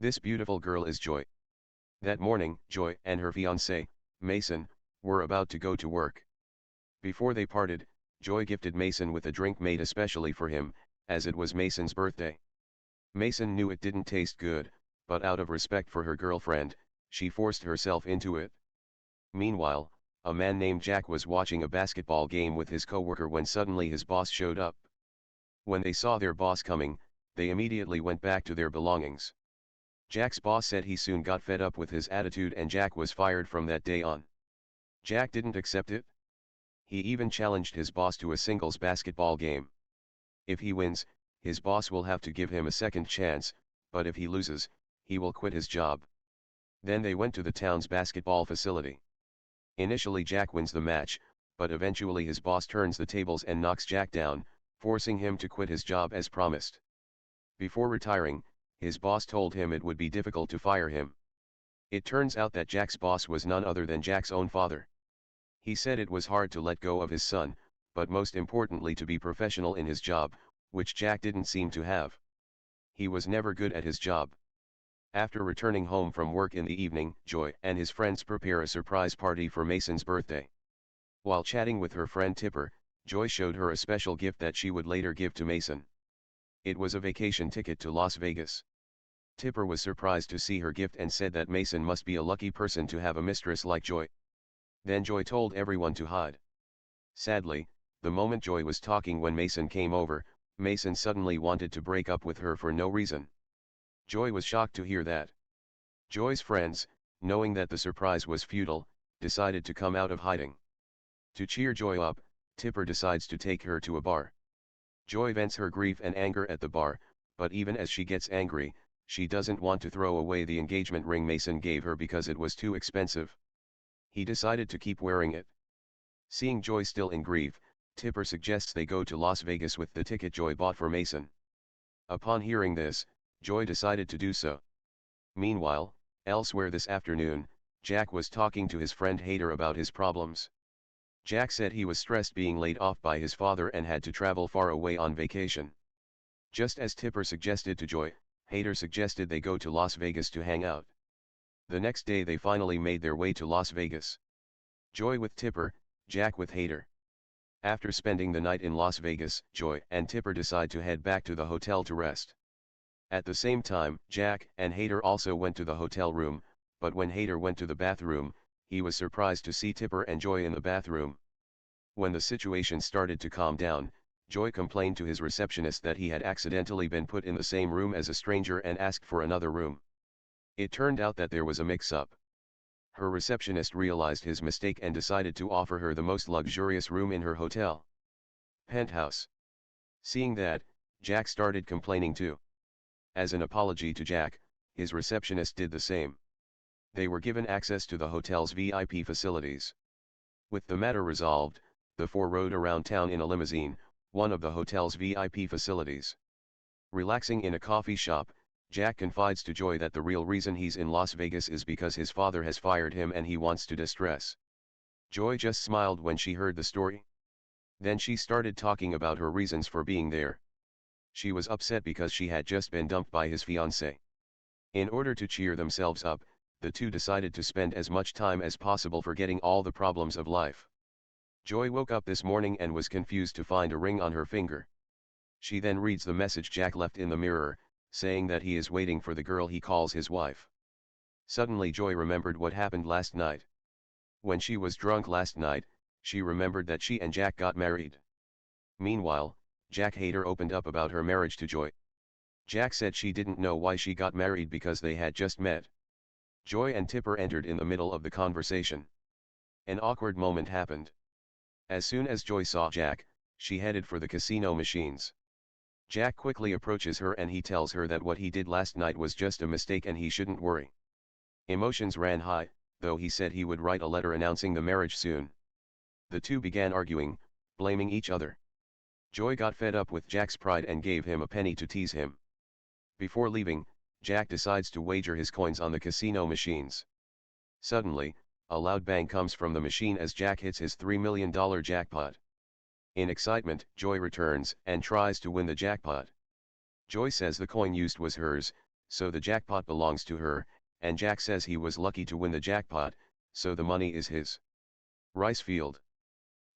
This beautiful girl is Joy. That morning, Joy and her fiancé, Mason, were about to go to work. Before they parted, Joy gifted Mason with a drink made especially for him, as it was Mason's birthday. Mason knew it didn't taste good, but out of respect for her girlfriend, she forced herself into it. Meanwhile, a man named Jack was watching a basketball game with his coworker when suddenly his boss showed up. When they saw their boss coming, they immediately went back to their belongings. Jack's boss said he soon got fed up with his attitude and Jack was fired from that day on. Jack didn't accept it. He even challenged his boss to a singles basketball game. If he wins, his boss will have to give him a second chance, but if he loses, he will quit his job. Then they went to the town's basketball facility. Initially Jack wins the match, but eventually his boss turns the tables and knocks Jack down, forcing him to quit his job as promised. Before retiring, his boss told him it would be difficult to fire him. It turns out that Jack's boss was none other than Jack's own father. He said it was hard to let go of his son, but most importantly to be professional in his job, which Jack didn't seem to have. He was never good at his job. After returning home from work in the evening, Joy and his friends prepare a surprise party for Mason's birthday. While chatting with her friend Tipper, Joy showed her a special gift that she would later give to Mason. It was a vacation ticket to Las Vegas. Tipper was surprised to see her gift and said that Mason must be a lucky person to have a mistress like Joy. Then Joy told everyone to hide. Sadly, the moment Joy was talking when Mason came over, Mason suddenly wanted to break up with her for no reason. Joy was shocked to hear that. Joy's friends, knowing that the surprise was futile, decided to come out of hiding. To cheer Joy up, Tipper decides to take her to a bar. Joy vents her grief and anger at the bar, but even as she gets angry, she doesn't want to throw away the engagement ring Mason gave her because it was too expensive. He decided to keep wearing it. Seeing Joy still in grief, Tipper suggests they go to Las Vegas with the ticket Joy bought for Mason. Upon hearing this, Joy decided to do so. Meanwhile, elsewhere this afternoon, Jack was talking to his friend Hader about his problems. Jack said he was stressed being laid off by his father and had to travel far away on vacation. Just as Tipper suggested to Joy, Hader suggested they go to Las Vegas to hang out. The next day they finally made their way to Las Vegas. Joy with Tipper, Jack with Hader. After spending the night in Las Vegas, Joy and Tipper decide to head back to the hotel to rest. At the same time, Jack and Hader also went to the hotel room, but when Hader went to the bathroom, he was surprised to see Tipper and Joy in the bathroom. When the situation started to calm down, Joy complained to his receptionist that he had accidentally been put in the same room as a stranger and asked for another room. It turned out that there was a mix-up. Her receptionist realized his mistake and decided to offer her the most luxurious room in her hotel penthouse. Seeing that, Jack started complaining too. As an apology to Jack, his receptionist did the same. They were given access to the hotel's VIP facilities. With the matter resolved, the four rode around town in a limousine, one of the hotel's VIP facilities. Relaxing in a coffee shop, Jack confides to Joy that the real reason he's in Las Vegas is because his father has fired him and he wants to distress. Joy just smiled when she heard the story. Then she started talking about her reasons for being there. She was upset because she had just been dumped by his fiancé. In order to cheer themselves up, the two decided to spend as much time as possible forgetting all the problems of life. Joy woke up this morning and was confused to find a ring on her finger. She then reads the message Jack left in the mirror, saying that he is waiting for the girl he calls his wife. Suddenly Joy remembered what happened last night. When she was drunk last night, she remembered that she and Jack got married. Meanwhile, Jack Hader opened up about her marriage to Joy. Jack said she didn't know why she got married because they had just met. Joy and Tipper entered in the middle of the conversation. An awkward moment happened. As soon as Joy saw Jack, she headed for the casino machines. Jack quickly approaches her and he tells her that what he did last night was just a mistake and he shouldn't worry. Emotions ran high, though he said he would write a letter announcing the marriage soon. The two began arguing, blaming each other. Joy got fed up with Jack's pride and gave him a penny to tease him. Before leaving, Jack decides to wager his coins on the casino machines. Suddenly, a loud bang comes from the machine as Jack hits his $3 million jackpot. In excitement, Joy returns and tries to win the jackpot. Joy says the coin used was hers, so the jackpot belongs to her, and Jack says he was lucky to win the jackpot, so the money is his. Rice field.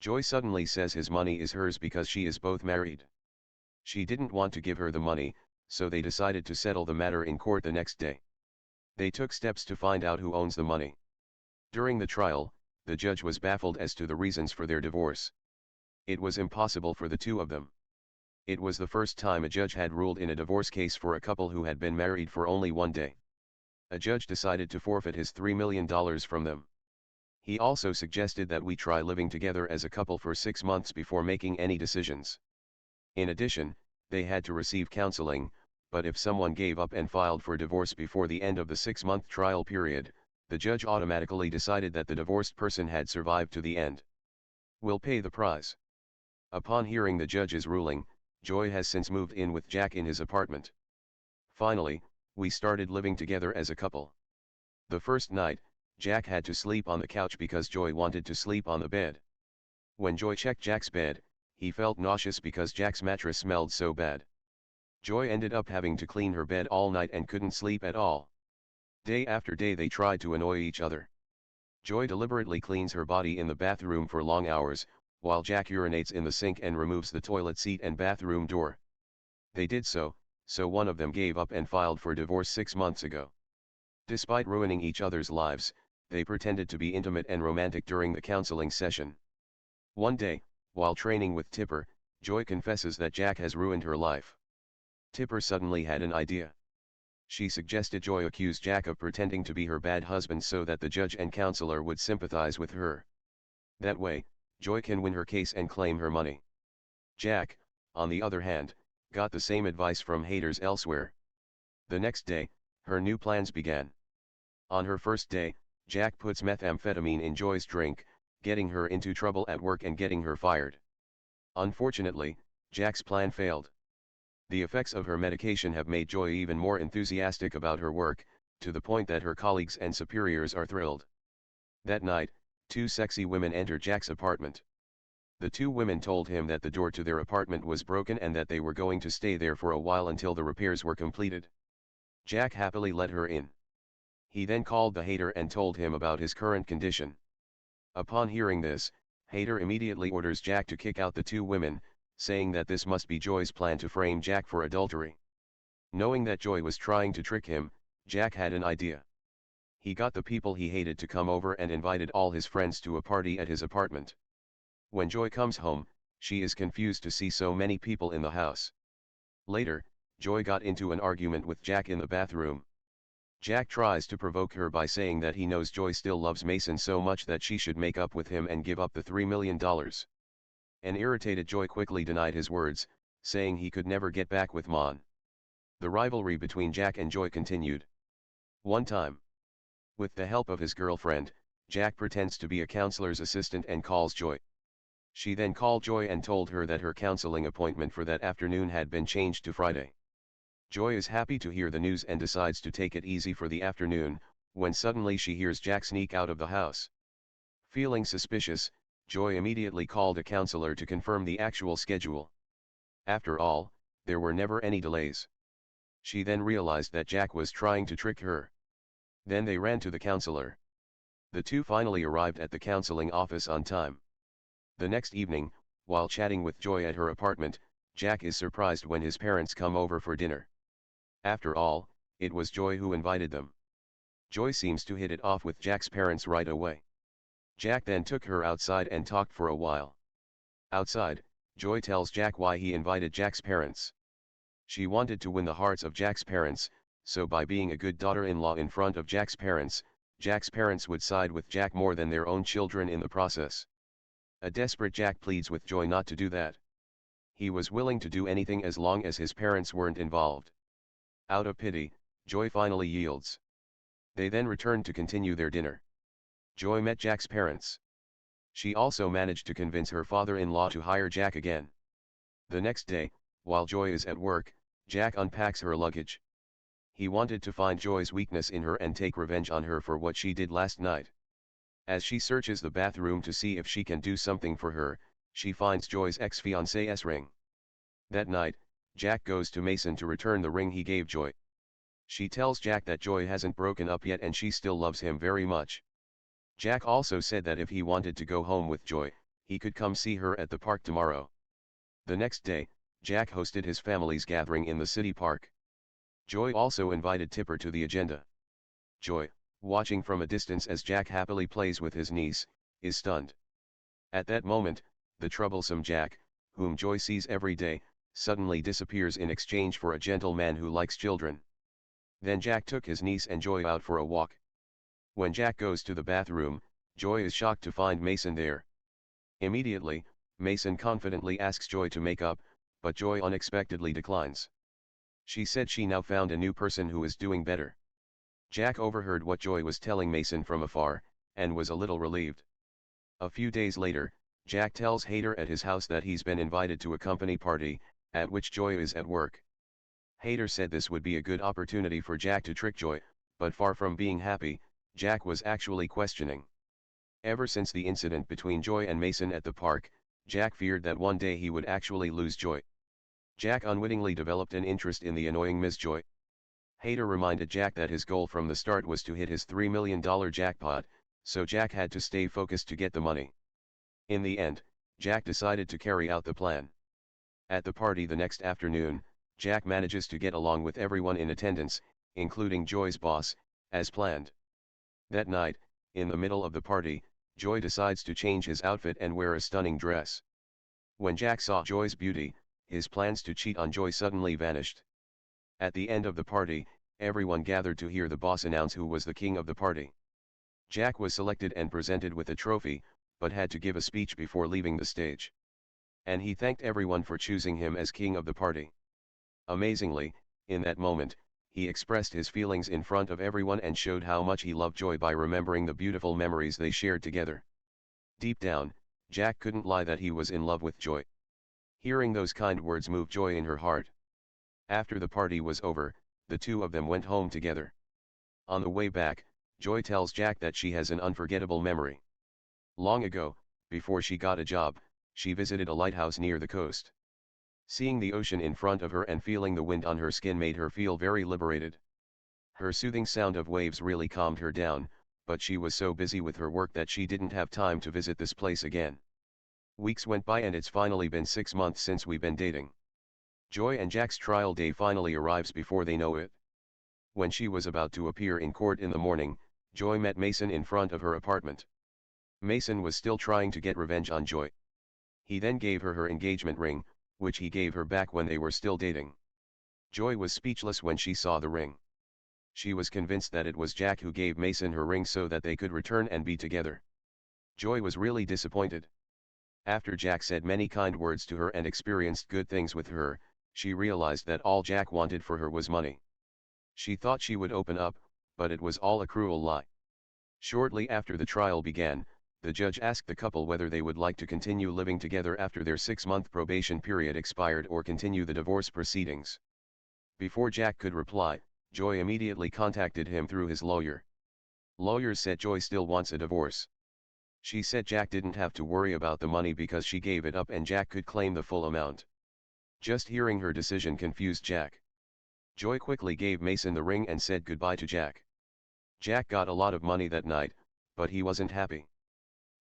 Joy suddenly says his money is hers because she is both married. She didn't want to give her the money, so they decided to settle the matter in court the next day. They took steps to find out who owns the money. During the trial, the judge was baffled as to the reasons for their divorce. It was impossible for the two of them. It was the first time a judge had ruled in a divorce case for a couple who had been married for only one day. A judge decided to forfeit his $3 million from them. He also suggested that we try living together as a couple for 6 months before making any decisions. In addition, they had to receive counseling, but if someone gave up and filed for divorce before the end of the 6-month trial period, the judge automatically decided that the divorced person had survived to the end. We'll pay the price. Upon hearing the judge's ruling, Joy has since moved in with Jack in his apartment. Finally, we started living together as a couple. The first night, Jack had to sleep on the couch because Joy wanted to sleep on the bed. When Joy checked Jack's bed, he felt nauseous because Jack's mattress smelled so bad. Joy ended up having to clean her bed all night and couldn't sleep at all. Day after day they tried to annoy each other. Joy deliberately cleans her body in the bathroom for long hours, while Jack urinates in the sink and removes the toilet seat and bathroom door. They did so one of them gave up and filed for divorce 6 months ago. Despite ruining each other's lives, they pretended to be intimate and romantic during the counseling session. One day, while training with Tipper, Joy confesses that Jack has ruined her life. Tipper suddenly had an idea. She suggested Joy accuse Jack of pretending to be her bad husband so that the judge and counselor would sympathize with her. That way, Joy can win her case and claim her money. Jack, on the other hand, got the same advice from haters elsewhere. The next day, her new plans began. On her first day, Jack puts methamphetamine in Joy's drink, getting her into trouble at work and getting her fired. Unfortunately, Jack's plan failed. The effects of her medication have made Joy even more enthusiastic about her work, to the point that her colleagues and superiors are thrilled. That night, 2 sexy women entered Jack's apartment. The 2 women told him that the door to their apartment was broken and that they were going to stay there for a while until the repairs were completed. Jack happily let her in. He then called the hater and told him about his current condition. Upon hearing this, hater immediately orders Jack to kick out the 2 women, saying that this must be Joy's plan to frame Jack for adultery. Knowing that Joy was trying to trick him, Jack had an idea. He got the people he hated to come over and invited all his friends to a party at his apartment. When Joy comes home, she is confused to see so many people in the house. Later, Joy got into an argument with Jack in the bathroom. Jack tries to provoke her by saying that he knows Joy still loves Mason so much that she should make up with him and give up the $3 million. An irritated Joy quickly denied his words, saying he could never get back with Mon. The rivalry between Jack and Joy continued. One time, with the help of his girlfriend, Jack pretends to be a counselor's assistant and calls Joy. She then called Joy and told her that her counseling appointment for that afternoon had been changed to Friday. Joy is happy to hear the news and decides to take it easy for the afternoon, when suddenly she hears Jack sneak out of the house. Feeling suspicious, Joy immediately called a counselor to confirm the actual schedule. After all, there were never any delays. She then realized that Jack was trying to trick her. Then they ran to the counselor. The 2 finally arrived at the counseling office on time. The next evening, while chatting with Joy at her apartment, Jack is surprised when his parents come over for dinner. After all, it was Joy who invited them. Joy seems to hit it off with Jack's parents right away. Jack then took her outside and talked for a while. Outside, Joy tells Jack why he invited Jack's parents. She wanted to win the hearts of Jack's parents, so by being a good daughter-in-law in front of Jack's parents would side with Jack more than their own children in the process. A desperate Jack pleads with Joy not to do that. He was willing to do anything as long as his parents weren't involved. Out of pity, Joy finally yields. They then returned to continue their dinner. Joy met Jack's parents. She also managed to convince her father-in-law to hire Jack again. The next day, while Joy is at work, Jack unpacks her luggage. He wanted to find Joy's weakness in her and take revenge on her for what she did last night. As she searches the bathroom to see if she can do something for her, she finds Joy's ex-fiancé's ring. That night, Jack goes to Mason to return the ring he gave Joy. She tells Jack that Joy hasn't broken up yet and she still loves him very much. Jack also said that if he wanted to go home with Joy, he could come see her at the park tomorrow. The next day, Jack hosted his family's gathering in the city park. Joy also invited Tipper to the agenda. Joy, watching from a distance as Jack happily plays with his niece, is stunned. At that moment, the troublesome Jack, whom Joy sees every day, suddenly disappears in exchange for a gentleman who likes children. Then Jack took his niece and Joy out for a walk. When Jack goes to the bathroom, Joy is shocked to find Mason there. Immediately, Mason confidently asks Joy to make up, but Joy unexpectedly declines. She said she now found a new person who is doing better. Jack overheard what Joy was telling Mason from afar, and was a little relieved. A few days later, Jack tells Hader at his house that he's been invited to a company party, at which Joy is at work. Hader said this would be a good opportunity for Jack to trick Joy, but far from being happy, Jack was actually questioning. Ever since the incident between Joy and Mason at the park, Jack feared that one day he would actually lose Joy. Jack unwittingly developed an interest in the annoying Miss Joy. Hader reminded Jack that his goal from the start was to hit his $3 million jackpot, so Jack had to stay focused to get the money. In the end, Jack decided to carry out the plan. At the party the next afternoon, Jack manages to get along with everyone in attendance, including Joy's boss, as planned. That night, in the middle of the party, Joy decides to change his outfit and wear a stunning dress. When Jack saw Joy's beauty, his plans to cheat on Joy suddenly vanished. At the end of the party, everyone gathered to hear the boss announce who was the king of the party. Jack was selected and presented with a trophy, but had to give a speech before leaving the stage. And he thanked everyone for choosing him as king of the party. Amazingly, in that moment, he expressed his feelings in front of everyone and showed how much he loved Joy by remembering the beautiful memories they shared together. Deep down, Jack couldn't lie that he was in love with Joy. Hearing those kind words moved joy in her heart. After the party was over, the two of them went home together. On the way back, Joy tells Jack that she has an unforgettable memory. Long ago, before she got a job, she visited a lighthouse near the coast. Seeing the ocean in front of her and feeling the wind on her skin made her feel very liberated. Her soothing sound of waves really calmed her down, but she was so busy with her work that she didn't have time to visit this place again. Weeks went by and it's finally been 6 months since we've been dating. Joy and Jack's trial day finally arrives before they know it. When she was about to appear in court in the morning, Joy met Mason in front of her apartment. Mason was still trying to get revenge on Joy. He then gave her her engagement ring, which he gave her back when they were still dating. Joy was speechless when she saw the ring. She was convinced that it was Jack who gave Mason her ring so that they could return and be together. Joy was really disappointed. After Jack said many kind words to her and experienced good things with her, she realized that all Jack wanted for her was money. She thought she would open up, but it was all a cruel lie. Shortly after the trial began, the judge asked the couple whether they would like to continue living together after their 6-month probation period expired or continue the divorce proceedings. Before Jack could reply, Joy immediately contacted him through his lawyer. Lawyers said Joy still wants a divorce. She said Jack didn't have to worry about the money because she gave it up and Jack could claim the full amount. Just hearing her decision confused Jack. Joy quickly gave Mason the ring and said goodbye to Jack. Jack got a lot of money that night, but he wasn't happy.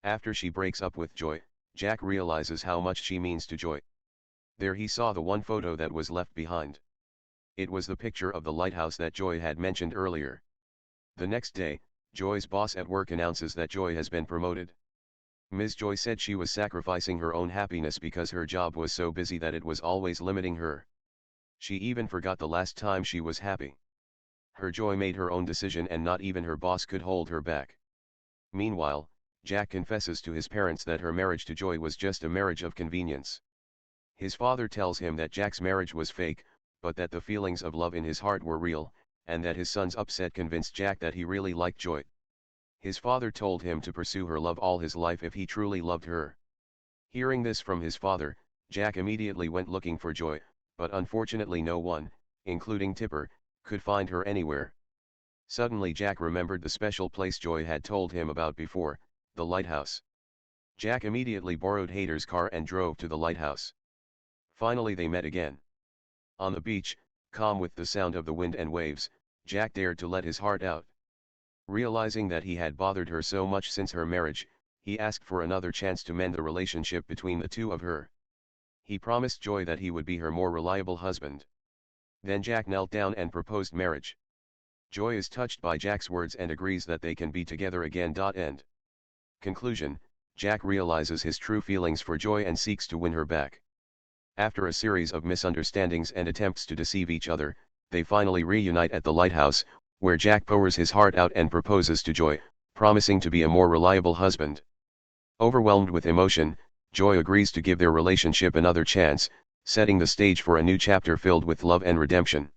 After she breaks up with Joy, Jack realizes how much she means to Joy. There he saw the one photo that was left behind. It was the picture of the lighthouse that Joy had mentioned earlier. The next day, Joy's boss at work announces that Joy has been promoted. Ms. Joy said she was sacrificing her own happiness because her job was so busy that it was always limiting her. She even forgot the last time she was happy. Her Joy made her own decision and not even her boss could hold her back. Meanwhile, Jack confesses to his parents that her marriage to Joy was just a marriage of convenience. His father tells him that Jack's marriage was fake, but that the feelings of love in his heart were real, and that his son's upset convinced Jack that he really liked Joy. His father told him to pursue her love all his life if he truly loved her. Hearing this from his father, Jack immediately went looking for Joy, but unfortunately no one, including Tipper, could find her anywhere. Suddenly Jack remembered the special place Joy had told him about before, the lighthouse. Jack immediately borrowed Hader's car and drove to the lighthouse. Finally they met again. On the beach, calm with the sound of the wind and waves, Jack dared to let his heart out. Realizing that he had bothered her so much since her marriage, he asked for another chance to mend the relationship between the two of her. He promised Joy that he would be her more reliable husband. Then Jack knelt down and proposed marriage. Joy is touched by Jack's words and agrees that they can be together again. End. Conclusion: Jack realizes his true feelings for Joy and seeks to win her back. After a series of misunderstandings and attempts to deceive each other, they finally reunite at the lighthouse, where Jack pours his heart out and proposes to Joy, promising to be a more reliable husband. Overwhelmed with emotion, Joy agrees to give their relationship another chance, setting the stage for a new chapter filled with love and redemption.